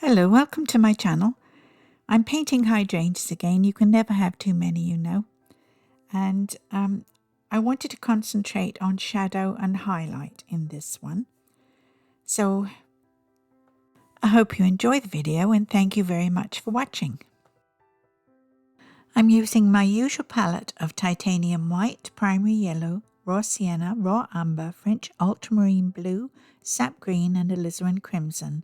Hello, welcome to my channel. I'm painting hydrangeas again. You can never have too many, you know. And I wanted to concentrate on shadow and highlight in this one. So I hope you enjoy the video and thank you very much for watching. I'm using my usual palette of titanium white, primary yellow, raw sienna, raw umber, French ultramarine blue, sap green and alizarin crimson.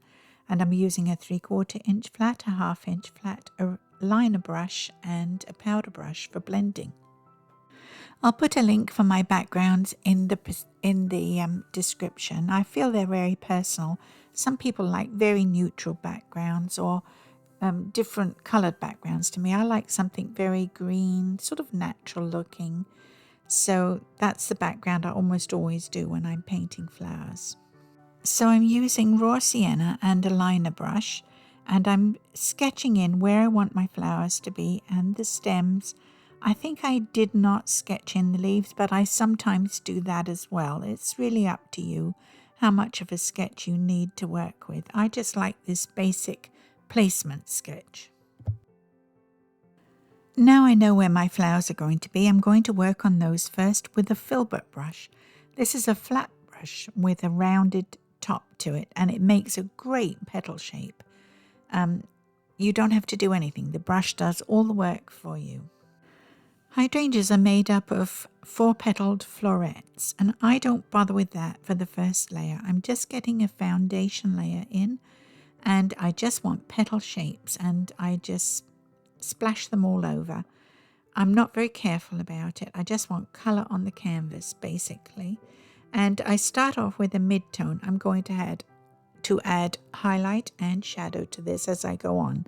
And I'm using a 3/4 inch flat, a 1/2 inch flat, a liner brush and a powder brush for blending. I'll put a link for my backgrounds in the description. I feel they're very personal. Some people like very neutral backgrounds or different coloured backgrounds to me. I like something very green, sort of natural looking. So that's the background I almost always do when I'm painting flowers. So I'm using raw sienna and a liner brush, and I'm sketching in where I want my flowers to be and the stems. I think I did not sketch in the leaves, but I sometimes do that as well. It's really up to you how much of a sketch you need to work with. I just like this basic placement sketch. Now I know where my flowers are going to be. I'm going to work on those first with a filbert brush. This is a flat brush with a rounded top to it, and it makes a great petal shape. You don't have to do anything. The brush does all the work for you. Hydrangeas are made up of 4-petaled florets, and I don't bother with that for the first layer. I'm just getting a foundation layer in, and I just want petal shapes, and I just splash them all over. I'm not very careful about it. I just want colour on the canvas, basically. And I start off with a mid-tone. I'm going to add highlight and shadow to this as I go on.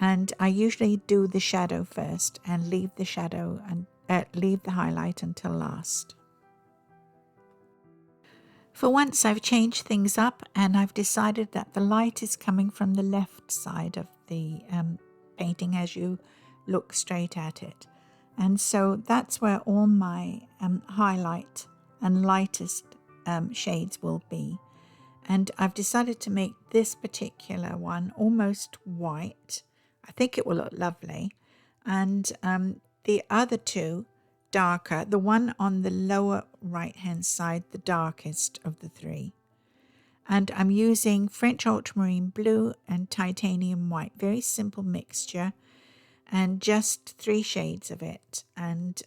And I usually do the shadow first and leave the shadow and leave the highlight until last. For once I've changed things up and I've decided that the light is coming from the left side of the painting as you look straight at it. And so that's where all my highlight and lightest shades will be. And I've decided to make this particular one almost white. I think it will look lovely. And the other two darker, the one on the lower right hand side, the darkest of the three. And I'm using French ultramarine blue and titanium white, very simple mixture, and just 3 shades of it. And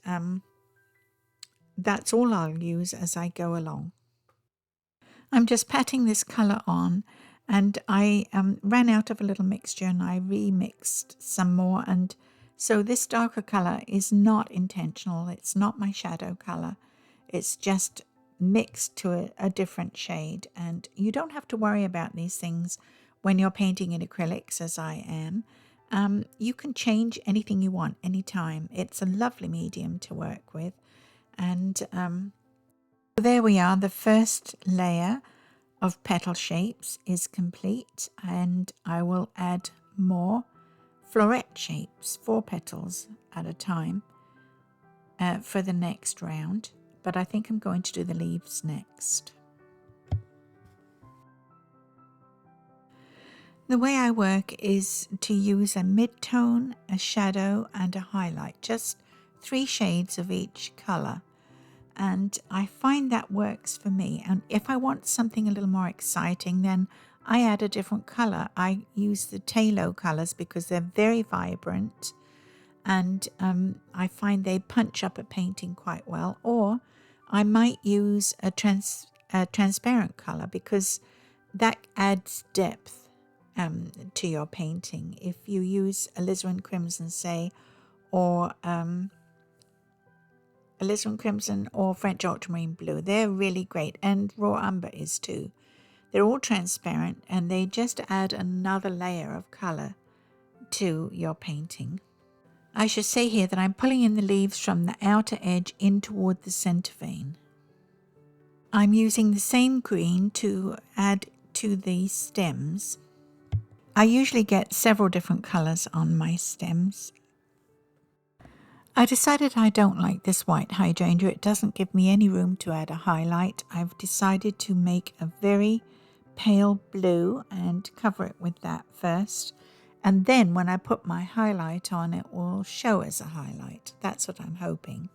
that's all I'll use as I go along. I'm just patting this colour on, and I ran out of a little mixture and I remixed some more, and so this darker colour is not intentional. It's not my shadow colour. It's just mixed to a different shade, and you don't have to worry about these things when you're painting in acrylics as I am. You can change anything you want anytime. It's a lovely medium to work with. And there we are. The first layer of petal shapes is complete, and I will add more floret shapes, 4 petals at a time, for the next round. But I think I'm going to do the leaves next. The way I work is to use a mid-tone, a shadow and a highlight, just 3 shades of each colour. And I find that works for me. And if I want something a little more exciting, then I add a different colour. I use the Talo colours because they're very vibrant, and I find they punch up a painting quite well. Or I might use a transparent colour because that adds depth to your painting. If you use alizarin crimson, say, or alizarin crimson or French ultramarine blue, they're really great, and raw umber is too. They're all transparent and they just add another layer of colour to your painting. I should say here that I'm pulling in the leaves from the outer edge in toward the centre vein. I'm using the same green to add to the stems. I usually get several different colours on my stems. I decided I don't like this white hydrangea. It doesn't give me any room to add a highlight. I've decided to make a very pale blue and cover it with that first. And then when I put my highlight on, it will show as a highlight. That's what I'm hoping.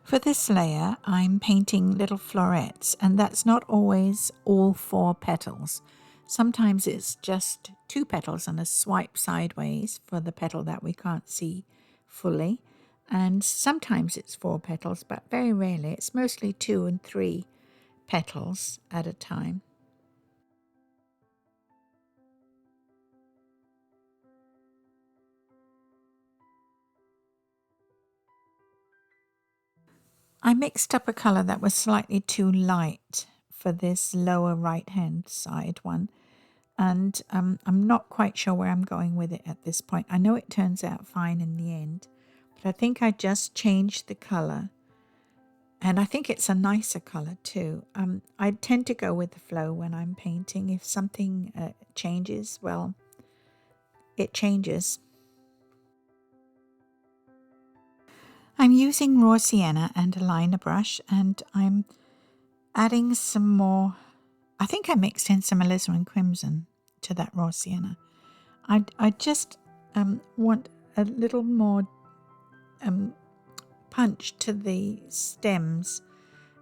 For this layer, I'm painting little florets, and that's not always all 4 petals. Sometimes it's just 2 petals and a swipe sideways for the petal that we can't see fully. And sometimes it's 4 petals, but very rarely. It's mostly 2 and 3 petals at a time. I mixed up a colour that was slightly too light for this lower right-hand side one. And I'm not quite sure where I'm going with it at this point. I know it turns out fine in the end, but I think I just changed the colour. And I think it's a nicer colour too. I tend to go with the flow when I'm painting. If something changes, well, it changes. I'm using raw sienna and a liner brush, and I'm adding some more. I think I mixed in some alizarin crimson to that raw sienna. I just want a little more punch to the stems,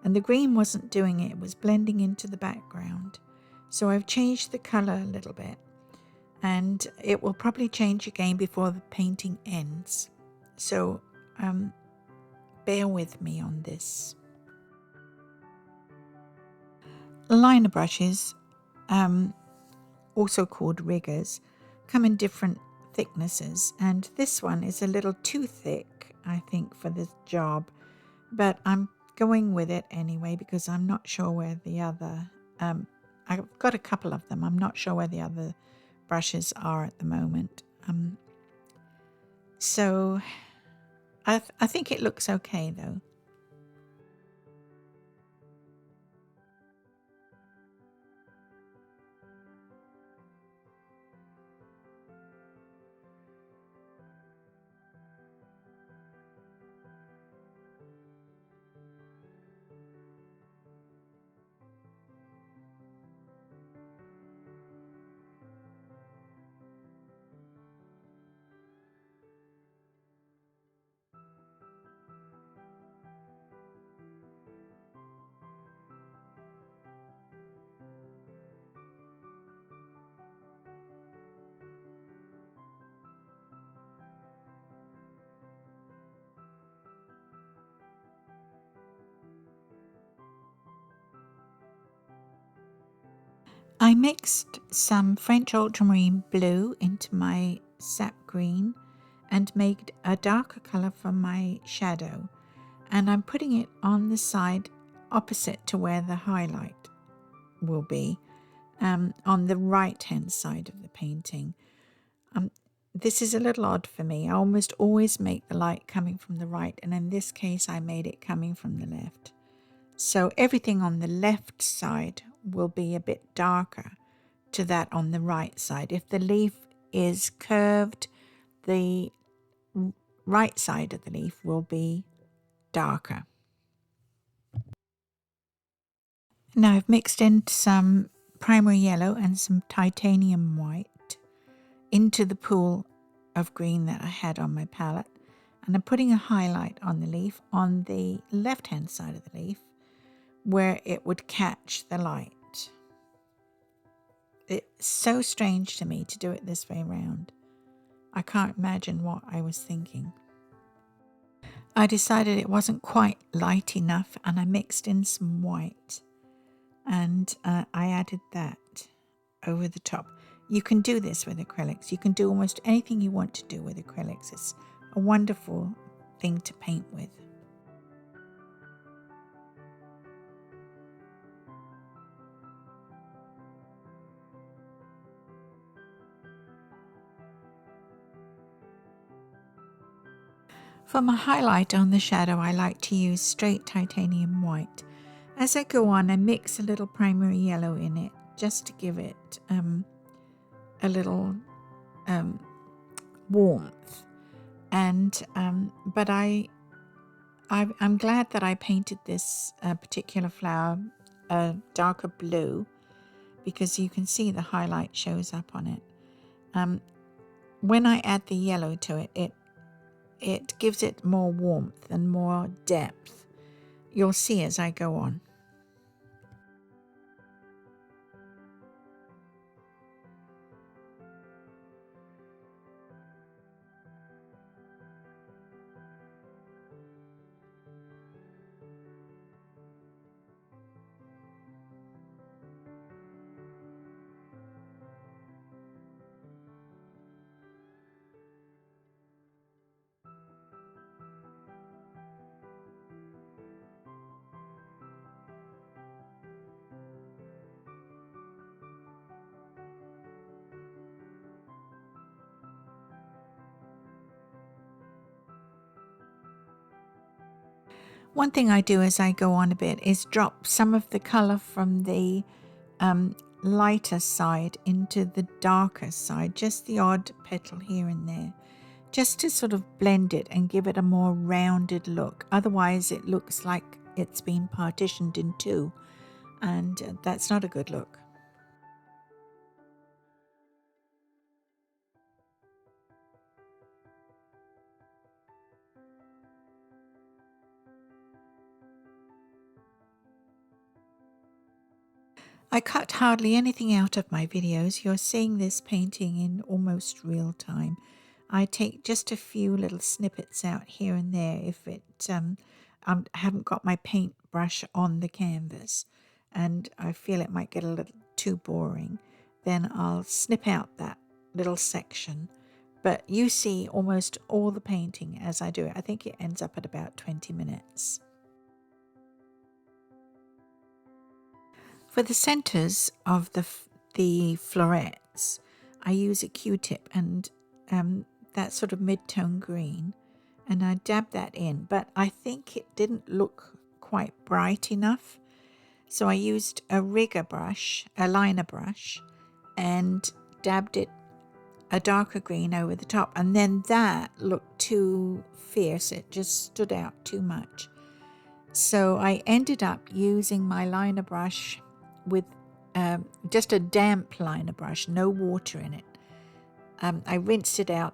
and the green wasn't doing it. It was blending into the background. So I've changed the colour a little bit, and it will probably change again before the painting ends. So bear with me on this. Liner brushes, also called riggers, come in different thicknesses, and this one is a little too thick, I think, for this job, but I'm going with it anyway because I'm not sure where the other I've got a couple of them. I'm not sure where the other brushes are at the moment, so I think it looks okay though. I mixed some French ultramarine blue into my sap green and made a darker colour for my shadow, and I'm putting it on the side opposite to where the highlight will be, on the right hand side of the painting. This is a little odd for me. I almost always make the light coming from the right, and in this case I made it coming from the left. So everything on the left side will be a bit darker to that on the right side. If the leaf is curved, the right side of the leaf will be darker. Now I've mixed in some primary yellow and some titanium white into the pool of green that I had on my palette, and I'm putting a highlight on the leaf on the left hand side of the leaf where it would catch the light. It's so strange to me to do it this way around. I can't imagine what I was thinking. I decided it wasn't quite light enough, and I mixed in some white, and I added that over the top. You can do this with acrylics. You can do almost anything you want to do with acrylics. It's a wonderful thing to paint with. For my highlight on the shadow, I like to use straight titanium white. As I go on, I mix a little primary yellow in it just to give it a little warmth. And but I'm glad that I painted this particular flower a darker blue, because you can see the highlight shows up on it. When I add the yellow to it, it gives it more warmth and more depth. You'll see as I go on. One thing I do as I go on a bit is drop some of the color from the lighter side into the darker side, just the odd petal here and there, just to sort of blend it and give it a more rounded look. Otherwise it looks like it's been partitioned in two, and that's not a good look. I cut hardly anything out of my videos. You're seeing this painting in almost real time. I take just a few little snippets out here and there if I haven't got my paintbrush on the canvas and I feel it might get a little too boring. Then I'll snip out that little section. But you see almost all the painting as I do it. I think it ends up at about 20 minutes. For the centers of the florets, I use a Q-tip and that sort of mid-tone green, and I dab that in, but I think it didn't look quite bright enough. So I used a rigger brush, a liner brush, and dabbed it a darker green over the top, and then that looked too fierce. It just stood out too much. So I ended up using my liner brush with just a damp liner brush, no water in it. I rinsed it out,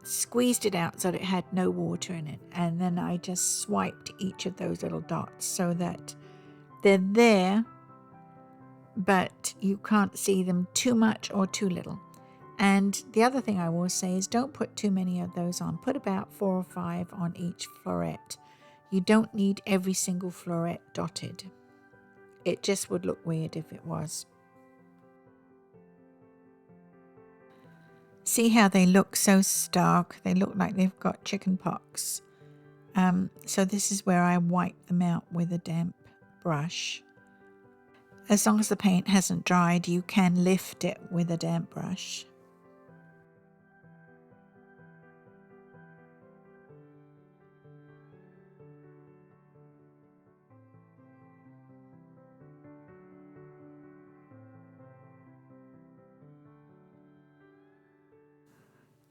squeezed it out so that it had no water in it, and then I just swiped each of those little dots so that they're there, but you can't see them too much or too little. And the other thing I will say is don't put too many of those on. Put about 4 or 5 on each floret. You don't need every single floret dotted. It just would look weird if it was. See how they look so stark? They look like they've got chicken pox. So this is where I wipe them out with a damp brush. As long as the paint hasn't dried, you can lift it with a damp brush.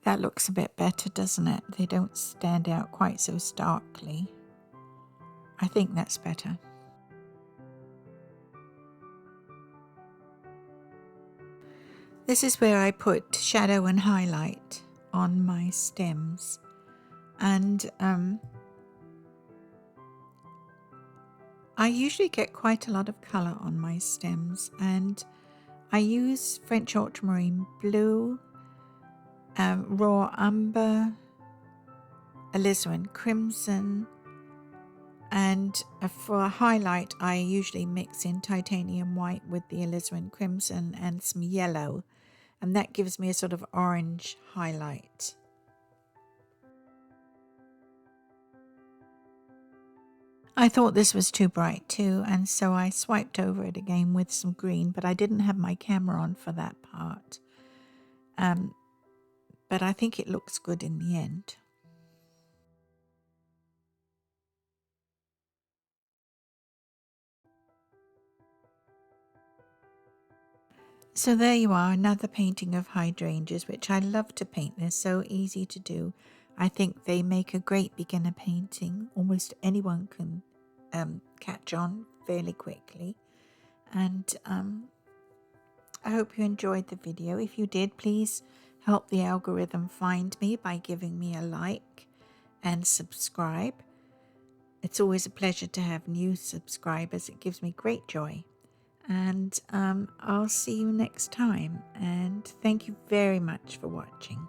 That looks a bit better, doesn't it? They don't stand out quite so starkly. I think that's better. This is where I put shadow and highlight on my stems. And I usually get quite a lot of colour on my stems, and I use French ultramarine blue, raw umber, alizarin crimson, and for a highlight I usually mix in titanium white with the alizarin crimson and some yellow, and that gives me a sort of orange highlight. I thought this was too bright too, and so I swiped over it again with some green, but I didn't have my camera on for that part. But I think it looks good in the end. So there you are, another painting of hydrangeas, which I love to paint. They're so easy to do. I think they make a great beginner painting. Almost anyone can catch on fairly quickly. And I hope you enjoyed the video. If you did, please help the algorithm find me by giving me a like and subscribe. It's always a pleasure to have new subscribers. It gives me great joy. And I'll see you next time. And thank you very much for watching.